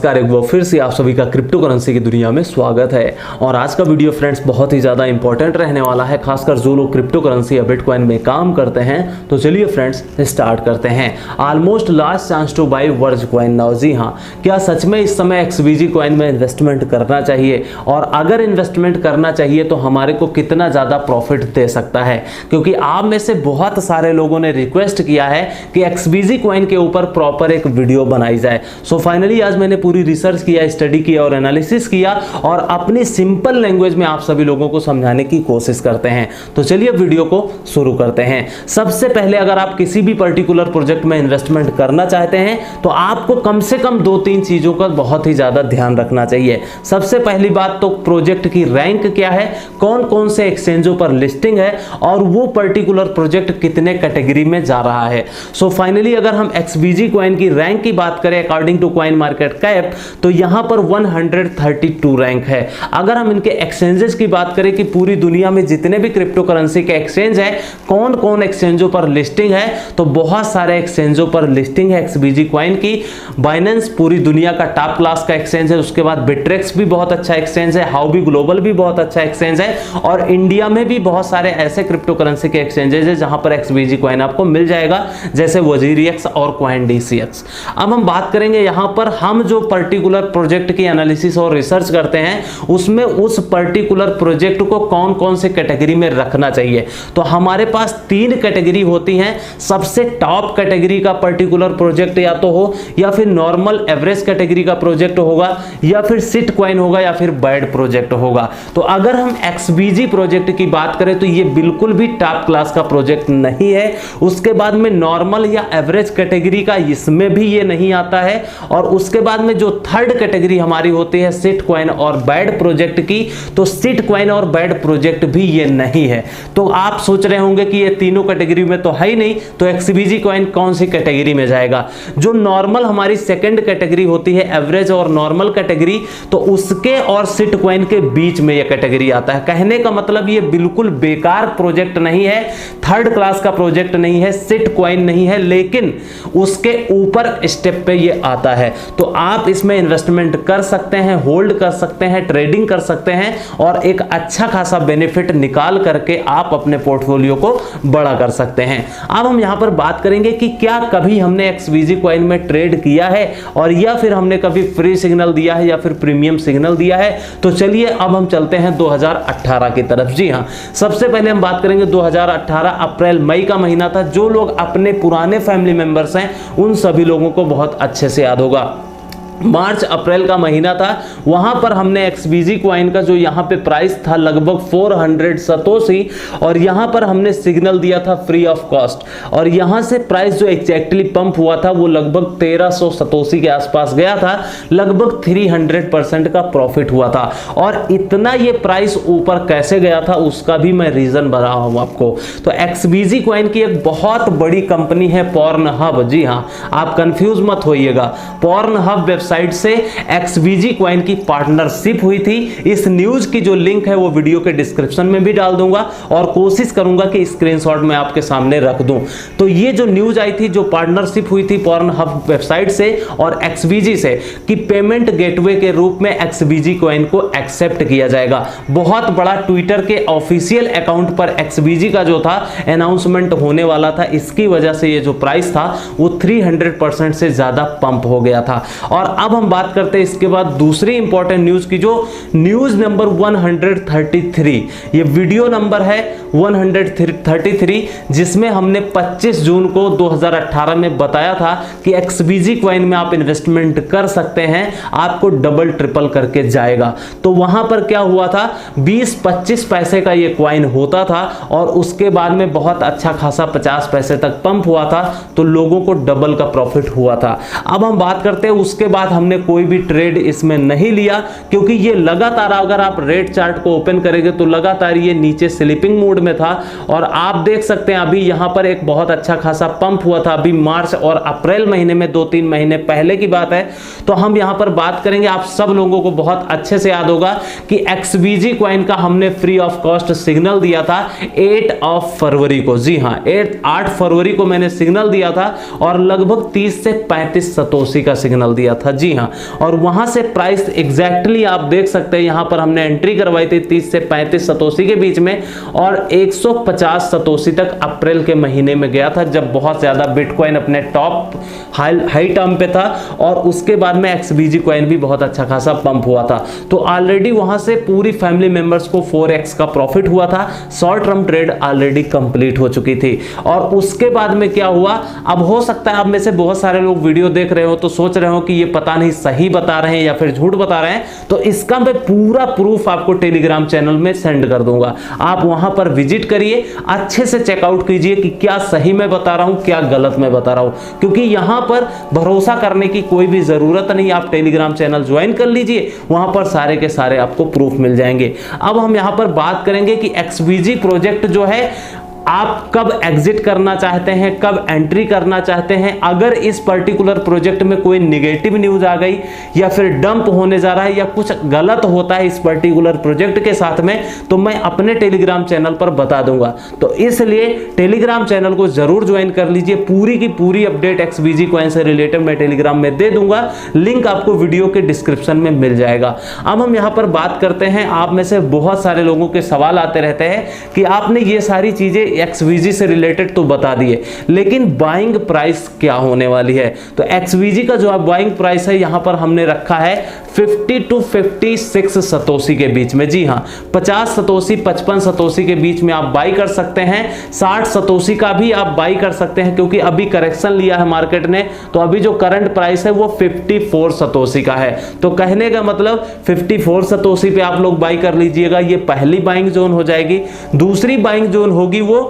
नमस्कार, एक बार फिर से आप सभी का क्रिप्टो करेंसी की दुनिया में स्वागत है। और आज का वीडियो फ्रेंड्स बहुत ही ज़्यादा इंपॉर्टेंट रहने वाला है, खासकर जो लोग क्रिप्टो करेंसी या बिटकॉइन में काम करते हैं। तो चलिए फ्रेंड्स स्टार्ट करते हैं। Almost last chance to buy Verse coin now. जी हाँ, क्या सच में इस समय XBG कॉइन में इन्वेस्टमेंट करना चाहिए? और अगर इन्वेस्टमेंट करना चाहिए तो हमारे को कितना ज़्यादा प्रॉफिट दे सकता है? क्योंकि आप में से बहुत सारे लोगों ने रिक्वेस्ट किया है कि XBG कॉइन के ऊपर प्रॉपर एक वीडियो बनाई जाए। सो फाइनली आज मैंने पूरी रिसर्च किया, स्टडी किया और एनालिसिस किया और अपनी सिंपल लैंग्वेज में आप सभी लोगों को समझाने की कोशिश करते हैं। तो चलिए वीडियो को शुरू करते हैं। सबसे पहले अगर आप किसी भी पर्टिकुलर प्रोजेक्ट में इन्वेस्टमेंट करना चाहते हैं तो आपको कम से कम 2-3 चीजों का बहुत ही ज्यादा ध्यान रखना चाहिए। सबसे पहली बात तो प्रोजेक्ट की रैंक क्या है, कौन कौन से एक्सचेंजों पर लिस्टिंग है और वो पर्टिकुलर प्रोजेक्ट कितने कैटेगरी में जा रहा है। सो फाइनली अगर हम XBG कॉइन की रैंक की बात करें according to coin market cap तो यहां पर 132 रैंक है। अगर हम इनके एक्सचेंजेस की बात करें कि पूरी दुनिया में जितने भी क्रिप्टो करेंसी के एक्सचेंज है कौन कौन एक्सचेंजों पर लिस्टिंग है, तो बहुत सारे एक्सचेंजों पर लिस्टिंग है XBG कॉइन की। बाइनेंस पूरी दुनिया का टॉप क्लास का एक्सचेंज है, उसके बाद बिट्रेक्स भी बहुत अच्छा एक्सचेंज है, हाउ भी ग्लोबल भी बहुत अच्छा एक्सचेंज है और इंडिया में भी बहुत सारे ऐसे क्रिप्टो करेंसी के एक्सचेंजेस है जहां पर XBG कॉइन आपको मिल जाएगा, जैसे वजीरियक्स और CoinDCX। अब हम बात करेंगे यहां पर हम जो पर्टिकुलर प्रोजेक्ट की एनालिसिस और रिसर्च करते हैं उसमें उस पर्टिकुलर प्रोजेक्ट को कौन कौन से कैटेगरी में रखना चाहिए। तो हमारे पास 3 कैटेगरी होती हैं। सबसे टॉप कैटेगरी का पर्टिकुलर प्रोजेक्ट या तो हो या फिर नॉर्मल एवरेज कैटेगरी का प्रोजेक्ट होगा या फिर सिट कॉइन होगा या फिर बैड प्रोजेक्ट होगा। तो अगर हम XBG प्रोजेक्ट की बात करें तो ये बिल्कुल भी टॉप क्लास का प्रोजेक्ट नहीं है। उसके बाद में नॉर्मल या एवरेज कैटेगरी का इसमें भी ये नहीं आता है और उसके बाद में जो थर्ड कैटेगरी हमारी होती है सिट कॉइन और बैड प्रोजेक्ट की, तो सिट कॉइन और बैड प्रोजेक्ट भी ये नहीं है। तो आप सोच रहे होंगे कि ये तीनों कैटेगरी में तो है ही नहीं, तो XBG कॉइन कौन सी कैटेगरी में जाएगा? जो नॉर्मल हमारी सेकंड कैटेगरी होती है एवरेज और नॉर्मल कैटेगरी, तो उसके और सिट कॉइन के बीच में ये कैटेगरी आता है। कहने का मतलब ये बिल्कुल बेकार प्रोजेक्ट नहीं है, थर्ड क्लास का प्रोजेक्ट नहीं है, सिट कॉइन नहीं है, लेकिन उसके ऊपर स्टेप पे ये आता है। तो आप इसमें इन्वेस्टमेंट कर सकते हैं, होल्ड कर सकते हैं, ट्रेडिंग कर सकते हैं और एक अच्छा खासा बेनिफिट निकाल करके आप अपने पोर्टफोलियो को बड़ा कर सकते हैं। अब हम यहां पर बात करेंगे कि क्या कभी हमने XBG कॉइन में ट्रेड किया है और या फिर हमने कभी फ्री सिग्नल दिया है या फिर प्रीमियम सिग्नल दिया है। तो चलिए अब हम चलते हैं 2018 की तरफ। जी हां, सबसे पहले हम बात करेंगे 2018 अप्रैल मई का महीना था। जो लोग अपने पुराने फैमिली मेंबर्स हैं उन सभी लोगों को बहुत अच्छे से याद होगा। मार्च अप्रैल का महीना था, वहां पर हमने XBG कॉइन का जो यहां पे प्राइस था लगभग 400 सतोशी और यहां पर हमने सिग्नल दिया था फ्री ऑफ कॉस्ट और यहां से प्राइस जो एग्जैक्टली पंप हुआ था वो लगभग 1300 सतोशी के आसपास गया था, लगभग 300% का प्रॉफिट हुआ था। और इतना ये प्राइस ऊपर कैसे गया था उसका भी मैं रीजन बता रहा हूं आपको। तो XBG कॉइन की एक बहुत बड़ी कंपनी है Pornhub। जी हां, आप कंफ्यूज मत होइएगा, Pornhub साइट से XBG कॉइन की पार्टनरशिप हुई थी। इस न्यूज की जो लिंक है वो वीडियो के डिस्क्रिप्शन में भी डाल दूंगा और कोशिश करूंगा कि स्क्रीनशॉट में आपके सामने रख दूं। तो ये जो न्यूज आई थी, जो पार्टनरशिप हुई थी Pornhub वेबसाइट से और XBG से कि पेमेंट गेटवे के रूप में XBG कॉइन को एक्सेप्ट किया जाएगा। बहुत बड़ा ट्विटर के ऑफिशियल अकाउंट पर XBG का जो था अनाउंसमेंट होने वाला था, इसकी वजह से ये जो प्राइस था वो 300% से ज्यादा पंप हो गया था। और अब हम बात करते हैं इसके बाद दूसरी इंपॉर्टेंट न्यूज की, जो न्यूज नंबर 133, ये वीडियो नंबर है 133, जिसमें हमने 25 जून को 2018 में बताया था कि XBG कॉइन में आप इन्वेस्टमेंट कर सकते हैं, आपको डबल ट्रिपल करके जाएगा। तो वहां पर क्या हुआ था, 20-25 पैसे का ये कॉइन होता था और उसके बाद में बहुत अच्छा खासा 50 पैसे तक पंप हुआ था, तो लोगों को डबल का प्रॉफिट हुआ था। अब हम बात करते हैं उसके बाद हमने कोई भी ट्रेड इसमें नहीं लिया क्योंकि ये लगातार, अगर आप रेट चार्ट को ओपन करेंगे तो लगातार ये नीचे स्लीपिंग मोड में था और आप देख सकते हैं अभी यहां पर एक बहुत अच्छा खासा पंप हुआ था। अभी मार्च और अप्रैल महीने में 2-3 महीने पहले की बात है। तो हम यहां पर बात करेंगे, आप सब लोगों को बहुत अच्छे से याद होगा कि XBG कॉइन का हमने फ्री ऑफ कॉस्ट सिग्नल दिया था 8 फरवरी को। जी हां, 8 फरवरी को मैंने सिग्नल दिया था और लगभग 30 से 35 सतोशी का सिग्नल दिया था। जी हाँ, और वहां से प्राइस एग्जैक्टली आप देख सकते हैं, यहां पर हमने एंट्री करवाई थी 30 से 35 सतोशी के बीच में और 150 सतोशी तक अप्रैल के महीने में गया था, जब बहुत ज्यादा बिटकॉइन अपने टॉप हाई टर्म पे था और उसके बाद में XBG कॉइन भी बहुत अच्छा खासा पंप हुआ था। तो ऑलरेडी वहां से पूरी फैमिली मेंबर्स को 4x का प्रॉफिट हुआ था, short term trade already complete हो चुकी थी। और उसके बाद में क्या हुआ, अब हो सकता है आप में से बहुत सारे लोग वीडियो देख रहे हो तो सोच रहे हो कि ये पता नहीं सही बता रहे हैं या फिर झूठ बता रहे हैं, तो इसका मैं पूरा प्रूफ आपको टेलीग्राम चैनल में सेंड कर दूंगा। आप वहां पर विजिट करिए, अच्छे से चेकआउट कीजिए कि क्या सही मैं बता रहा हूं, क्या गलत मैं बता रहा हूं, क्योंकि यहां पर भरोसा करने की कोई भी जरूरत नहीं। आप टेलीग्राम चैनल ज्वाइन कर लीजिए, वहां पर सारे के सारे आपको प्रूफ मिल जाएंगे। अब हम यहां पर बात करेंगे कि XBG प्रोजेक्ट जो है आप कब एग्जिट करना चाहते हैं, कब एंट्री करना चाहते हैं। अगर इस पर्टिकुलर प्रोजेक्ट में कोई निगेटिव न्यूज आ गई या फिर डंप होने जा रहा है या कुछ गलत होता है इस पर्टिकुलर प्रोजेक्ट के साथ में, तो मैं अपने टेलीग्राम चैनल पर बता दूंगा। तो इसलिए टेलीग्राम चैनल को जरूर ज्वाइन कर लीजिए। पूरी की पूरी अपडेट XBG कॉइन से रिलेटेड मैं टेलीग्राम में दे दूंगा, लिंक आपको वीडियो के डिस्क्रिप्शन में मिल जाएगा। अब हम यहां पर बात करते हैं, आप में से बहुत सारे लोगों के सवाल आते रहते हैं कि आपने ये सारी चीजें XBG से रिलेटेड तो बता दिए, लेकिन बाइंग प्राइस क्या होने वाली है। तो XBG का जो बाइंग प्राइस है यहां पर हमने रखा है 50 to 56 सतोशी के बीच में। जी हाँ, 50 सतोशी 55 सतोशी के बीच में आप बाई कर सकते हैं। 60 सतोशी का भी आप बाई कर सकते हैं, क्योंकि अभी करेक्शन लिया है मार्केट ने, तो अभी जो करंट प्राइस है वो 54 सतोशी का है। तो कहने का मतलब 54 सतोशी पे आप लोग बाई कर लीजिएगा, ये पहली बाइंग जोन हो जाएगी। दूसरी बाइंग जोन होगी वो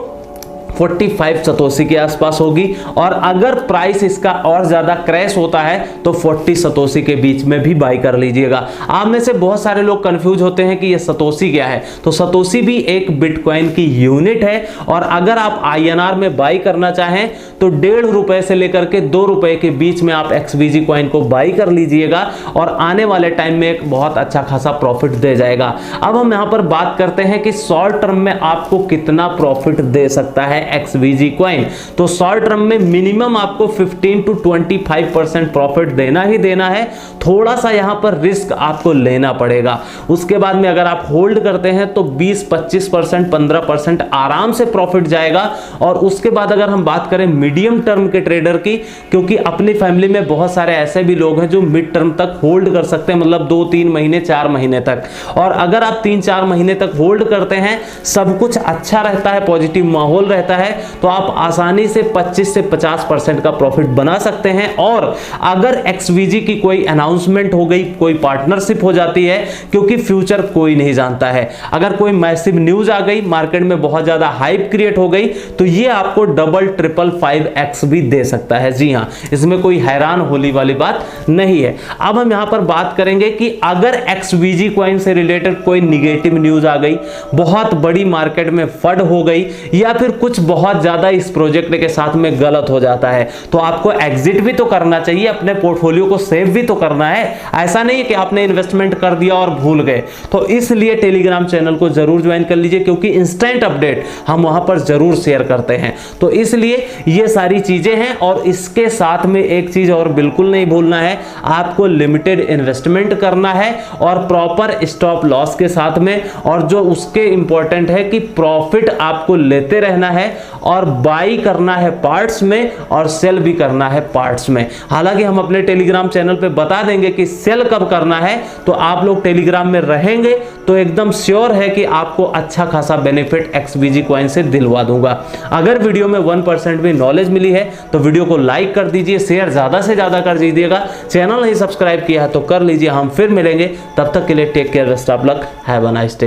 45 सतोशी के आसपास होगी, और अगर प्राइस इसका और ज्यादा क्रैश होता है तो 40 सतोशी के बीच में भी बाई कर लीजिएगा। आप में से बहुत सारे लोग कंफ्यूज होते हैं कि ये सतोशी क्या है। तो सतोशी भी एक बिटकॉइन की यूनिट है, और अगर आप INR में बाई करना चाहें तो 1.5 रुपए से लेकर के 2 रुपए के बीच में आप XBG कॉइन को बाई कर लीजिएगा, और आने वाले टाइम में एक बहुत अच्छा खासा प्रॉफिट दे जाएगा। अब हम यहां पर बात करते हैं कि शॉर्ट टर्म में आपको कितना प्रॉफिट दे सकता है XBG कॉइन। तो शॉर्ट टर्म में मिनिमम आपको 15 to 25% प्रॉफिट देना ही देना है। थोड़ा सा यहां पर रिस्क आपको लेना पड़ेगा। उसके बाद में अगर आप होल्ड करते हैं तो 20-25% 15% आराम से प्रॉफिट जाएगा। और उसके बाद अगर हम बात करें मीडियम टर्म के ट्रेडर की, क्योंकि अपनी फैमिली में बहुत सारे ऐसे भी लोग हैं जो मिड टर्म तक होल्ड कर सकते हैं, मतलब 2-3 महीने 4 महीने तक। और अगर आप 3-4 महीने तक होल्ड करते हैं, सब कुछ अच्छा रहता है, पॉजिटिव माहौल रहता है, तो आप आसानी से 25 से 50% का प्रॉफिट बना सकते हैं। और अगर XBG की कोई अनाउंसमेंट हो गई, कोई पार्टनरशिप हो जाती है, क्योंकि फ्यूचर कोई नहीं जानता है, अगर कोई मैसिव न्यूज आ गई, मार्केट में बहुत ज्यादा हाइप क्रिएट हो गई, तो ये आपको डबल 555x भी दे सकता है। जी हाँ, इसमें कोई हैरान होने वाली बात नहीं है। अब हम यहां पर बात करेंगे कि अगर XBG कॉइन से रिलेटेड कोई निगेटिव न्यूज आ गई, बहुत बड़ी मार्केट में फड हो गई, या फिर कुछ बहुत ज्यादा इस प्रोजेक्ट के साथ में गलत हो जाता है, तो आपको एग्जिट भी तो करना चाहिए, अपने पोर्टफोलियो को सेव भी तो करना है। ऐसा नहीं है कि आपने इन्वेस्टमेंट कर दिया और भूल गए। तो इसलिए टेलीग्राम चैनल को जरूर ज्वाइन कर लीजिए, क्योंकि इंस्टेंट अपडेट हम वहां पर जरूर शेयर करते हैं। तो इसलिए ये सारी चीजें हैं। और इसके साथ में एक चीज और बिल्कुल नहीं भूलना है, आपको लिमिटेड इन्वेस्टमेंट करना है और प्रॉपर स्टॉप लॉस के साथ में। और जो उसके इंपॉर्टेंट है कि प्रॉफिट आपको लेते रहना है, और बाई करना है पार्ट्स में और सेल भी करना है पार्ट्स में। हालांकि हम अपने टेलीग्राम चैनल पे बता देंगे कि सेल कब करना है, तो आप लोग टेलीग्राम में रहेंगे तो एकदम श्योर है कि आपको अच्छा खासा बेनिफिट XBG कॉइन से दिलवा दूंगा। अगर वीडियो में 1% भी नॉलेज मिली है तो वीडियो को लाइक कर दीजिए, शेयर ज्यादा से ज्यादा कर दीजिएगा। चैनल नहीं सब्सक्राइब किया है तो कर लीजिए। हम फिर मिलेंगे, तब तक के लिए take care, best of luck, have a nice day.